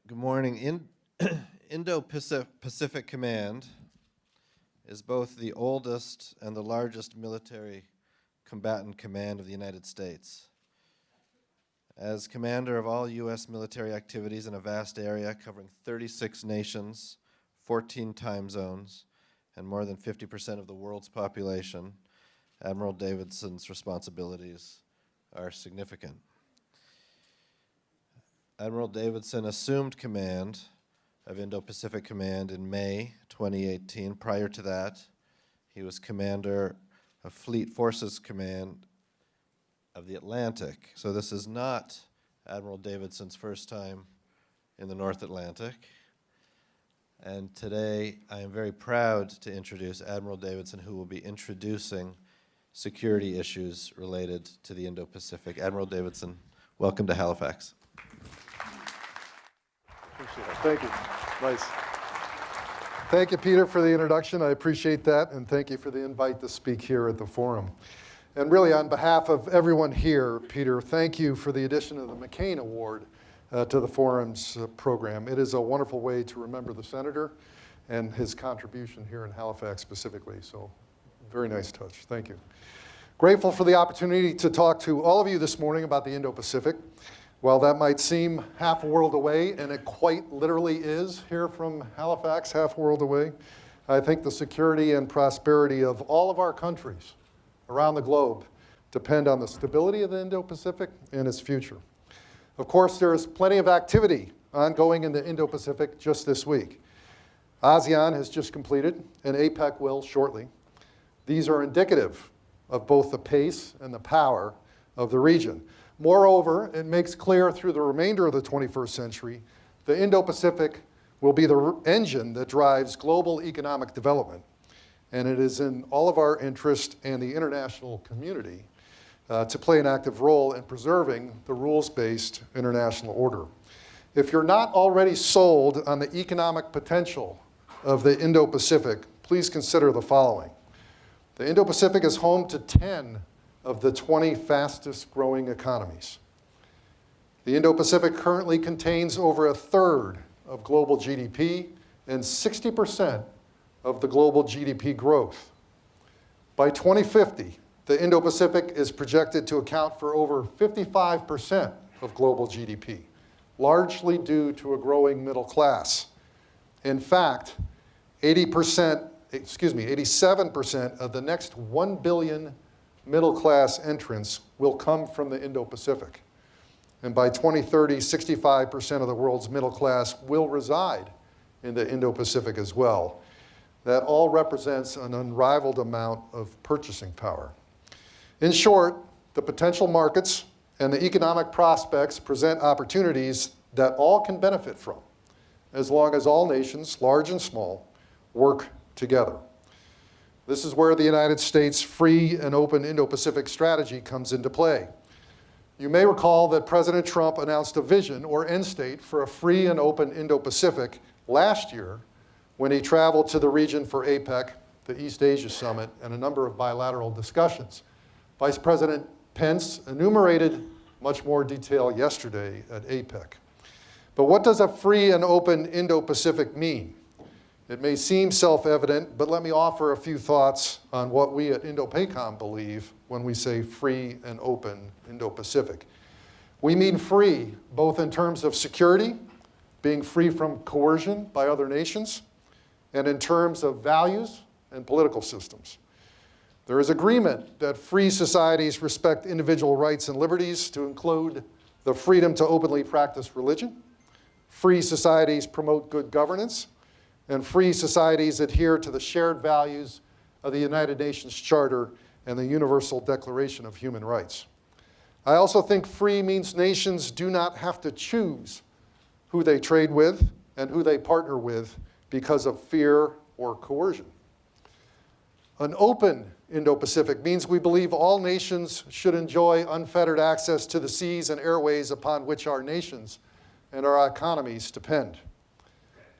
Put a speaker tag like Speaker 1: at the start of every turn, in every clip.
Speaker 1: Good morning. Indo-Pacific Command is both the oldest and the largest military combatant command of the United States. As commander of all U.S. military activities in a vast area covering 36 nations, 14 time zones, and more than 50% of the world's population, Admiral Davidson's responsibilities are significant. Admiral Davidson assumed command of Indo-Pacific Command in May 2018. Prior to that, he was commander of Fleet Forces Command of the Atlantic. So this is not Admiral Davidson's first time in the North Atlantic. And today, I am very proud to introduce Admiral Davidson, who will be introducing security issues related to the Indo-Pacific. Admiral Davidson, welcome to Halifax.
Speaker 2: Appreciate it. Thank you. Nice. Thank you, Peter, for the introduction. I appreciate that, and thank you for the invite to speak here at the forum. And really, on behalf of everyone here, Peter, thank you for the addition of the McCain Award to the forum's program. It is a wonderful way to remember the senator and his contribution here in Halifax specifically. So, very nice touch. Thank you. Grateful for the opportunity to talk to all of you this morning about the Indo-Pacific. While that might seem half a world away, and it quite literally is here from Halifax, half a world away, I think the security and prosperity of all of our countries around the globe depend on the stability of the Indo-Pacific and its future. Of course, there is plenty of activity ongoing in the Indo-Pacific just this week. Asean has just completed, and APEC will shortly. These are indicative of both the pace and the power of the region. Moreover, it makes clear through the remainder of the 21st century, the Indo-Pacific will be the engine that drives global economic development. And it is in all of our interest and the international community to play an active role in preserving the rules-based international order. If you're not already sold on the economic potential of the Indo-Pacific, please consider the following. The Indo-Pacific is home to 10 of the 20 fastest growing economies. The Indo-Pacific currently contains over 1/3 of global GDP and 60% of the global GDP growth. By 2050, the Indo-Pacific is projected to account for over 55% of global GDP, largely due to a growing middle class. In fact, 87% of the next 1 billion middle-class entrants will come from the Indo-Pacific. And by 2030, 65% of the world's middle class will reside in the Indo-Pacific as well. That all represents an unrivaled amount of purchasing power. In short, the potential markets and the economic prospects present opportunities that all can benefit from, as long as all nations, large and small, work together. This is where the United States' free and open Indo-Pacific strategy comes into play. You may recall that President Trump announced a vision or end state for a free and open Indo-Pacific last year when he traveled to the region for APEC, the East Asia Summit, and a number of bilateral discussions. Vice President Pence enumerated much more detail yesterday at APEC. But what does a free and open Indo-Pacific mean? It may seem self-evident, but let me offer a few thoughts on what we at Indo-PACOM believe when we say free and open Indo-Pacific. We mean free, both in terms of security, being free from coercion by other nations, and in terms of values and political systems. There is agreement that free societies respect individual rights and liberties to include the freedom to openly practice religion. Free societies promote good governance, and free societies adhere to the shared values of the United Nations Charter and the Universal Declaration of Human Rights. I also think free means nations do not have to choose who they trade with and who they partner with because of fear or coercion. An open Indo-Pacific means we believe all nations should enjoy unfettered access to the seas and airways upon which our nations and our economies depend.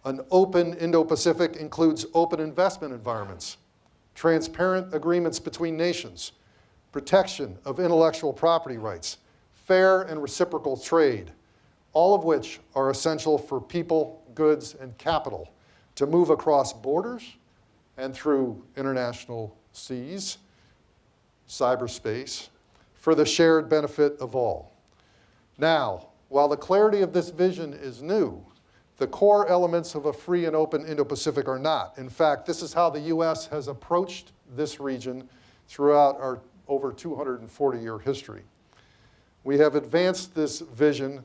Speaker 2: An open Indo-Pacific includes open investment environments, transparent agreements between nations, protection of intellectual property rights, fair and reciprocal trade, all of which are essential for people, goods, and capital to move across borders and through international seas, cyberspace, for the shared benefit of all. Now, while the clarity of this vision is new, the core elements of a free and open Indo-Pacific are not. In fact, this is how the US has approached this region throughout our over 240-year history. We have advanced this vision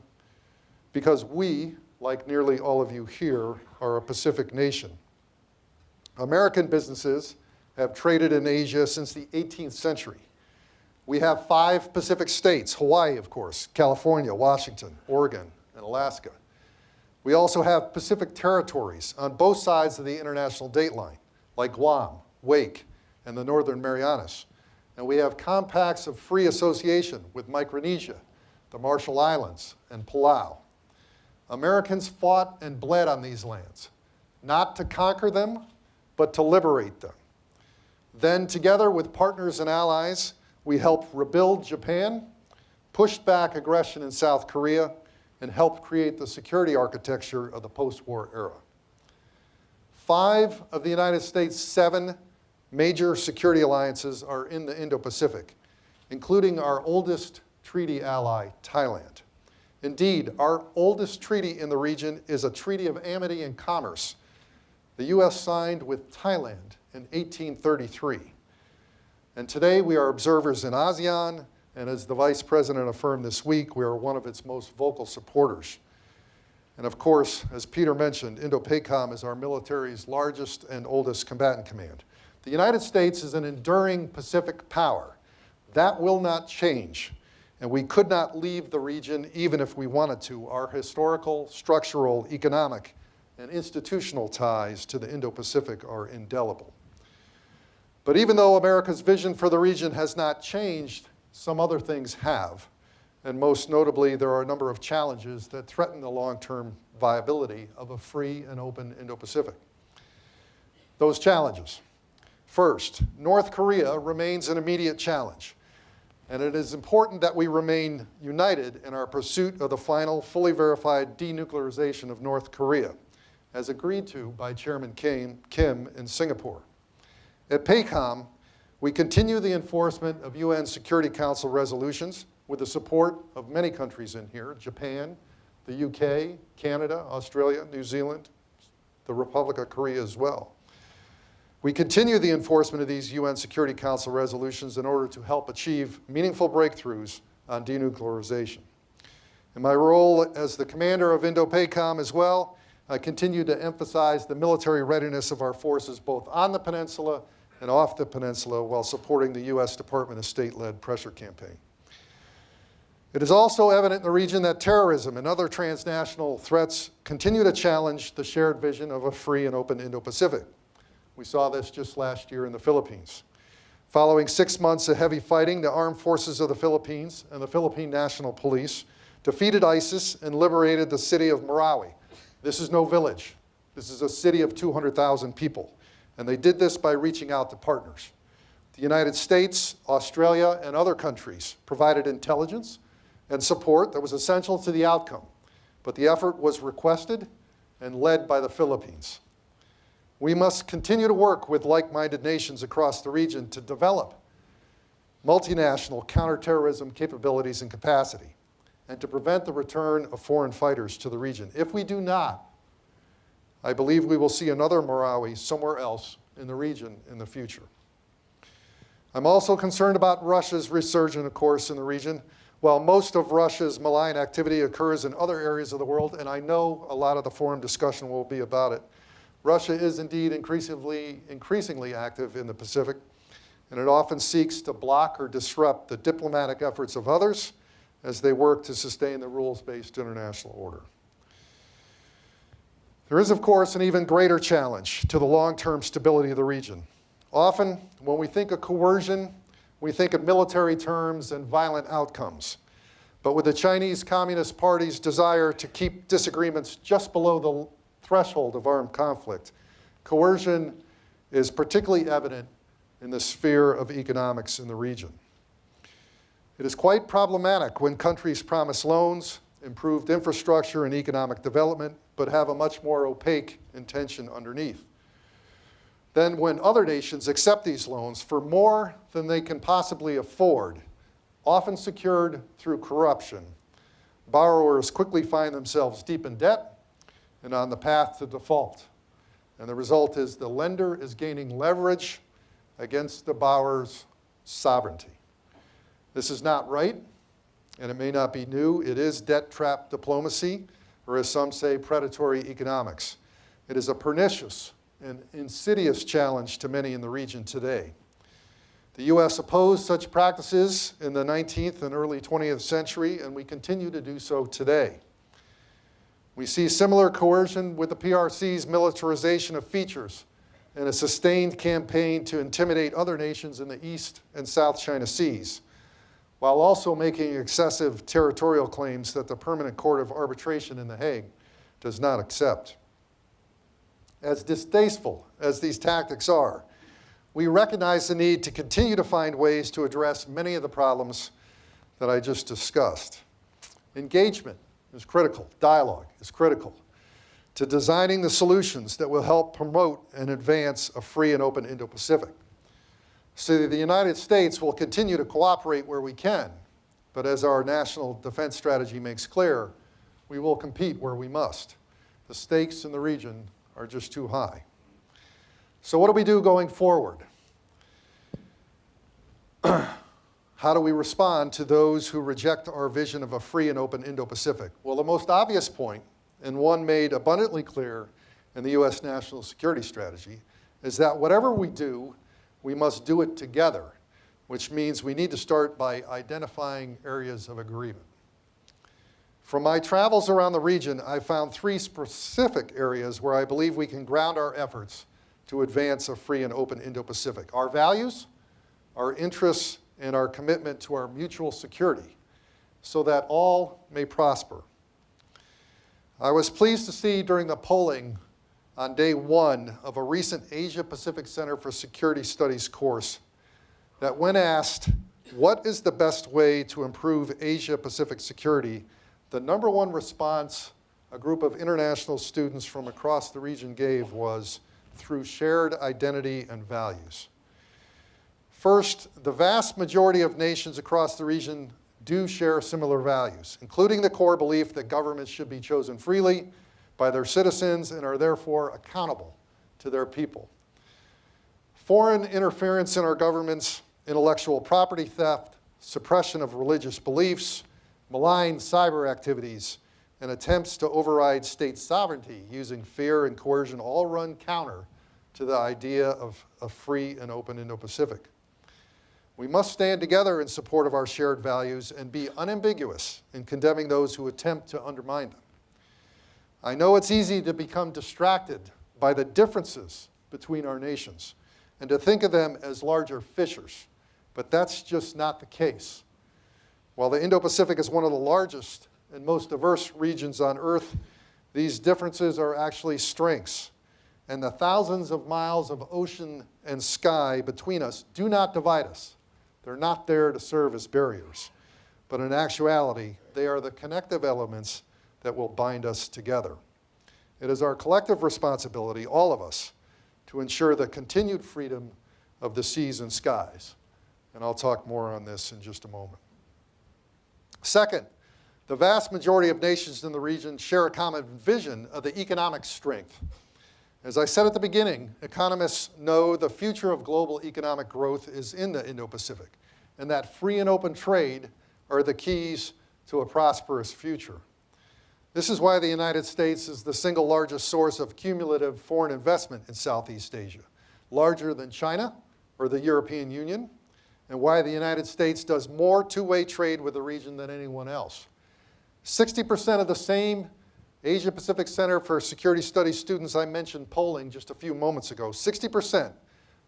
Speaker 2: because we, like nearly all of you here, are a Pacific nation. American businesses have traded in Asia since the 18th century. We have 5 Pacific states, Hawaii, of course, California, Washington, Oregon, and Alaska. We also have Pacific territories on both sides of the international date line, like Guam, Wake, and the Northern Marianas. And we have compacts of free association with Micronesia, the Marshall Islands, and Palau. Americans fought and bled on these lands, not to conquer them, but to liberate them. Then, together with partners and allies, we helped rebuild Japan, pushed back aggression in South Korea, and helped create the security architecture of the post-war era. 5 of the United States' 7 major security alliances are in the Indo-Pacific, including our oldest treaty ally, Thailand. Indeed, our oldest treaty in the region is a treaty of amity and commerce the US signed with Thailand in 1833. And today we are observers in Asean, and as the Vice President affirmed this week, we are one of its most vocal supporters. And of course, as Peter mentioned, Indo-PACOM is our military's largest and oldest combatant command. The United States is an enduring Pacific power. That will not change, and we could not leave the region even if we wanted to. Our historical, structural, economic, and institutional ties to the Indo-Pacific are indelible. But even though America's vision for the region has not changed, some other things have. And most notably, there are a number of challenges that threaten the long-term viability of a free and open Indo-Pacific. Those challenges. First, North Korea remains an immediate challenge. And it is important that we remain united in our pursuit of the final, fully verified denuclearization of North Korea, as agreed to by Chairman Kim in Singapore. At PACOM, we continue the enforcement of UN Security Council resolutions with the support of many countries in here, Japan, the UK, Canada, Australia, New Zealand, the Republic of Korea as well. We continue the enforcement of these UN Security Council resolutions in order to help achieve meaningful breakthroughs on denuclearization. In my role as the commander of Indo-PACOM as well, I continue to emphasize the military readiness of our forces both on the peninsula and off the peninsula while supporting the US Department of State-led pressure campaign. It is also evident in the region that terrorism and other transnational threats continue to challenge the shared vision of a free and open Indo-Pacific. We saw this just last year in the Philippines. Following 6 months of heavy fighting, the armed forces of the Philippines and the Philippine National Police defeated ISIS and liberated the city of Marawi. This is no village. This is a city of 200,000 people. And they did this by reaching out to partners. The United States, Australia, and other countries provided intelligence and support that was essential to the outcome. But the effort was requested and led by the Philippines. We must continue to work with like-minded nations across the region to develop multinational counterterrorism capabilities and capacity, and to prevent the return of foreign fighters to the region. If we do not, I believe we will see another Marawi somewhere else in the region in the future. I'm also concerned about Russia's resurgence, of course, in the region. While most of Russia's malign activity occurs in other areas of the world, and I know a lot of the forum discussion will be about it, Russia is indeed increasingly active in the Pacific, and it often seeks to block or disrupt the diplomatic efforts of others as they work to sustain the rules-based international order. There is, of course, an even greater challenge to the long-term stability of the region. Often, when we think of coercion, we think of military terms and violent outcomes. But with the Chinese Communist Party's desire to keep disagreements just below the threshold of armed conflict, coercion is particularly evident in the sphere of economics in the region. It is quite problematic when countries promise loans, improved infrastructure and economic development, but have a much more opaque intention underneath. Then when other nations accept these loans for more than they can possibly afford, often secured through corruption, borrowers quickly find themselves deep in debt and on the path to default. And the result is the lender is gaining leverage against the borrower's sovereignty. This is not right, and it may not be new. It is debt trap diplomacy, or as some say, predatory economics. It is a pernicious and insidious challenge to many in the region today. The U.S. opposed such practices in the 19th and early 20th century, and we continue to do so today. We see similar coercion with the PRC's militarization of features and a sustained campaign to intimidate other nations in the East and South China Seas, while also making excessive territorial claims that the Permanent Court of Arbitration in The Hague does not accept. As distasteful as these tactics are, we recognize the need to continue to find ways to address many of the problems that I just discussed. Engagement is critical. Dialogue is critical to designing the solutions that will help promote and advance a free and open Indo-Pacific. So the United States will continue to cooperate where we can, but as our national defense strategy makes clear, we will compete where we must. The stakes in the region are just too high. So what do we do going forward? How do we respond to those who reject our vision of a free and open Indo-Pacific? Well, the most obvious point, and one made abundantly clear in the U.S. national security strategy, is that whatever we do, we must do it together, which means we need to start by identifying areas of agreement. From my travels around the region, I found 3 specific areas where I believe we can ground our efforts to advance a free and open Indo-Pacific: our values, our interests, and our commitment to our mutual security, so that all may prosper. I was pleased to see during the polling on day 1 of a recent Asia-Pacific Center for Security Studies course that when asked, what is the best way to improve Asia-Pacific security, the #1 response a group of international students from across the region gave was through shared identity and values. First, the vast majority of nations across the region do share similar values, including the core belief that governments should be chosen freely by their citizens and are therefore accountable to their people. Foreign interference in our governments, intellectual property theft, suppression of religious beliefs, malign cyber activities, and attempts to override state sovereignty using fear and coercion all run counter to the idea of a free and open Indo-Pacific. We must stand together in support of our shared values and be unambiguous in condemning those who attempt to undermine them. I know it's easy to become distracted by the differences between our nations and to think of them as larger fissures, but that's just not the case. While the Indo-Pacific is one of the largest and most diverse regions on Earth, these differences are actually strengths. And the thousands of miles of ocean and sky between us do not divide us. They're not there to serve as barriers. But in actuality, they are the connective elements that will bind us together. It is our collective responsibility, all of us, to ensure the continued freedom of the seas and skies. And I'll talk more on this in just a moment. Second, the vast majority of nations in the region share a common vision of the economic strength. As I said at the beginning, economists know the future of global economic growth is in the Indo-Pacific, and that free and open trade are the keys to a prosperous future. This is why the United States is the single largest source of cumulative foreign investment in Southeast Asia, larger than China or the European Union, and why the United States does more two-way trade with the region than anyone else. 60% of the same Asia-Pacific Center for Security Studies students I mentioned polling just a few moments ago, 60%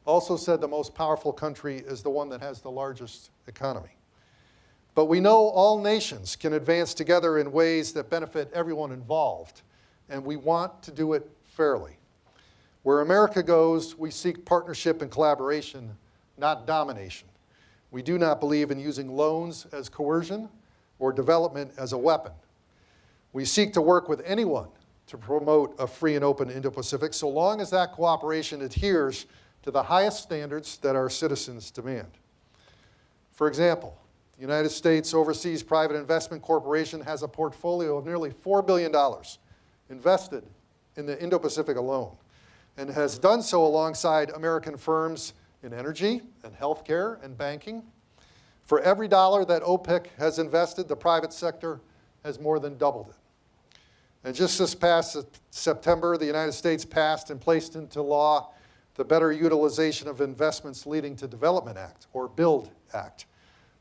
Speaker 2: also said the most powerful country is the one that has the largest economy. But we know all nations can advance together in ways that benefit everyone involved, and we want to do it fairly. Where America goes, we seek partnership and collaboration, not domination. We do not believe in using loans as coercion or development as a weapon. We seek to work with anyone to promote a free and open Indo-Pacific so long as that cooperation adheres to the highest standards that our citizens demand. For example, the United States Overseas Private Investment Corporation has a portfolio of nearly $4 billion invested in the Indo-Pacific alone, and has done so alongside American firms in energy and healthcare and banking. For every dollar that OPIC has invested, the private sector has more than doubled it. And just this past September, the United States passed and placed into law the Better Utilization of Investments Leading to Development Act, or BUILD Act,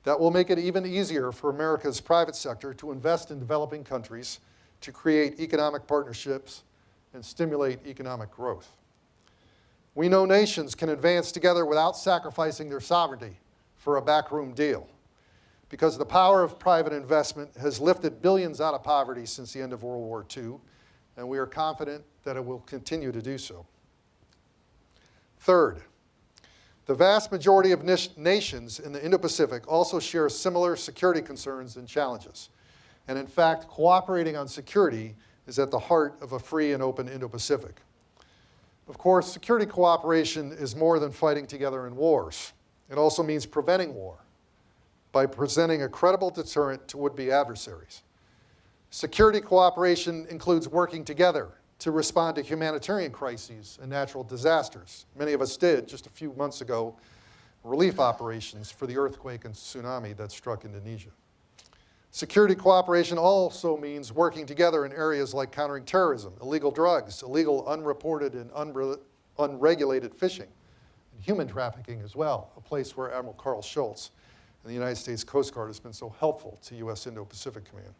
Speaker 2: that will make it even easier for America's private sector to invest in developing countries, to create economic partnerships, and stimulate economic growth. We know nations can advance together without sacrificing their sovereignty for a backroom deal, because the power of private investment has lifted billions out of poverty since the end of World War II, and we are confident that it will continue to do so. Third, the vast majority of nations in the Indo-Pacific also share similar security concerns and challenges. And in fact, cooperating on security is at the heart of a free and open Indo-Pacific. Of course, security cooperation is more than fighting together in wars. It also means preventing war by presenting a credible deterrent to would-be adversaries. Security cooperation includes working together to respond to humanitarian crises and natural disasters. Many of us did, just a few months ago, relief operations for the earthquake and tsunami that struck Indonesia. Security cooperation also means working together in areas like countering terrorism, illegal drugs, illegal unreported and unregulated fishing, and human trafficking as well, a place where Admiral Carl Schultz and the United States Coast Guard has been so helpful to U.S. Indo-Pacific Command.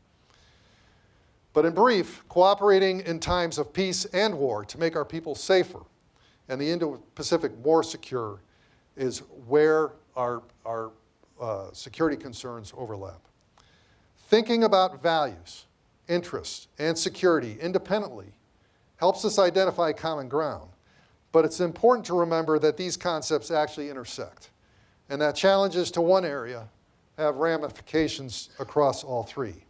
Speaker 2: But in brief, cooperating in times of peace and war to make our people safer and the Indo-Pacific more secure is where our security concerns overlap. Thinking about values, interests, and security independently helps us identify common ground, but it's important to remember that these concepts actually intersect, and that challenges to one area have ramifications across all three.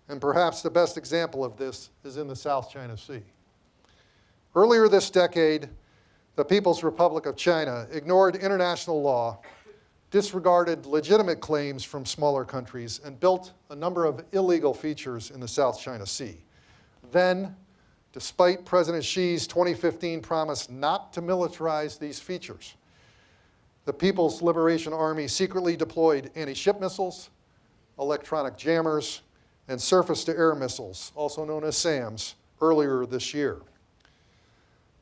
Speaker 2: And perhaps the best example of this is in the South China Sea. Earlier this decade, the People's Republic of China ignored international law, disregarded legitimate claims from smaller countries, and built a number of illegal features in the South China Sea. Then, despite President Xi's 2015 promise not to militarize these features, the People's Liberation Army secretly deployed anti-ship missiles, electronic jammers, and surface-to-air missiles, also known as SAMs, earlier this year.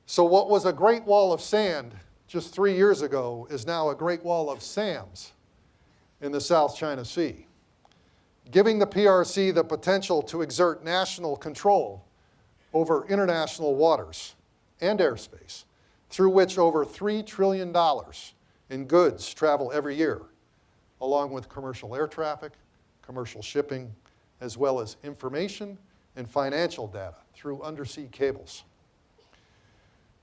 Speaker 2: So what was a Great Wall of Sand just 3 years ago is now a Great Wall of SAMs in the South China Sea, giving the PRC the potential to exert national control over international waters and airspace, through which over $3 trillion in goods travel every year, along with commercial air traffic, commercial shipping, as well as information and financial data through undersea cables.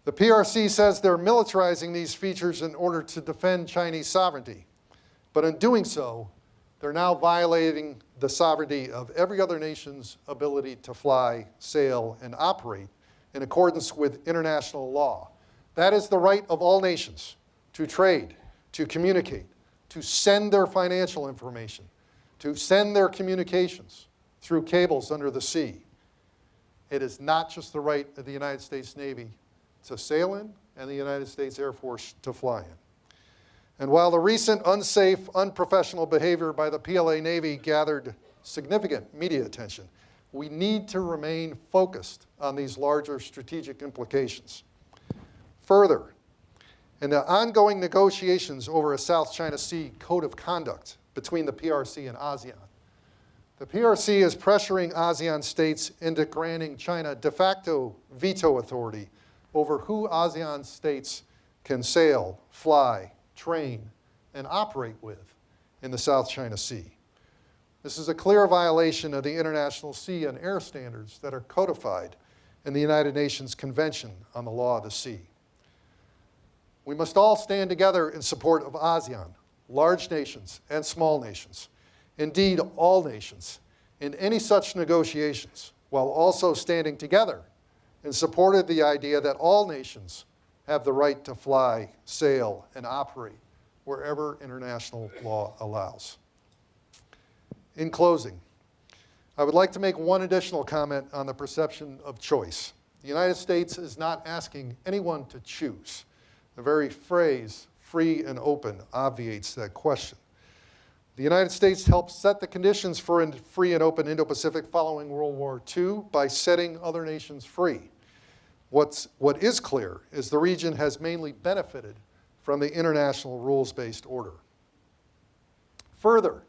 Speaker 2: The PRC says they're militarizing these features in order to defend Chinese sovereignty, but in doing so, they're now violating the sovereignty of every other nation's ability to fly, sail, and operate in accordance with international law. That is the right of all nations to trade, to communicate, to send their financial information, to send their communications through cables under the sea. It is not just the right of the United States Navy to sail in and the United States Air Force to fly in. And while the recent unsafe, unprofessional behavior by the PLA Navy gathered significant media attention, we need to remain focused on these larger strategic implications. Further, in the ongoing negotiations over a South China Sea Code of Conduct between the PRC and ASEAN, the PRC is pressuring ASEAN states into granting China de facto veto authority over who ASEAN states can sail, fly, train, and operate with in the South China Sea. This is a clear violation of the international sea and air standards that are codified in the United Nations Convention on the Law of the Sea. We must all stand together in support of ASEAN, large nations and small nations, indeed all nations, in any such negotiations while also standing together and supported the idea that all nations have the right to fly, sail, and operate wherever international law allows. In closing, I would like to make one additional comment on the perception of choice. The United States is not asking anyone to choose. The very phrase, free and open, obviates that question. The United States helped set the conditions for a free and open Indo-Pacific following World War II by setting other nations free. What is clear is the region has mainly benefited from the international rules-based order. Further,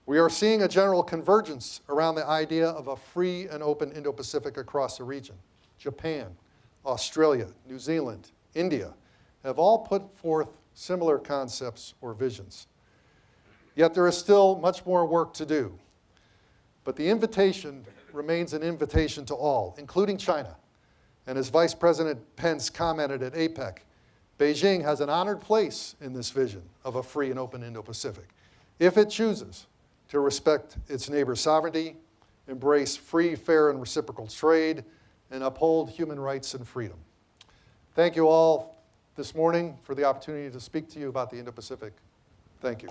Speaker 2: we are seeing a general convergence around the idea of a free and open Indo-Pacific across the region. Japan, Australia, New Zealand, India have all put forth similar concepts or visions. Yet there is still much more work to do. But the invitation remains an invitation to all, including China. And as Vice President Pence commented at APEC, Beijing has an honored place in this vision of a free and open Indo-Pacific, if it chooses to respect its neighbors' sovereignty, embrace free, fair, and reciprocal trade, and uphold human rights and freedom. Thank you all this morning for the opportunity to speak to you about the Indo-Pacific. Thank you.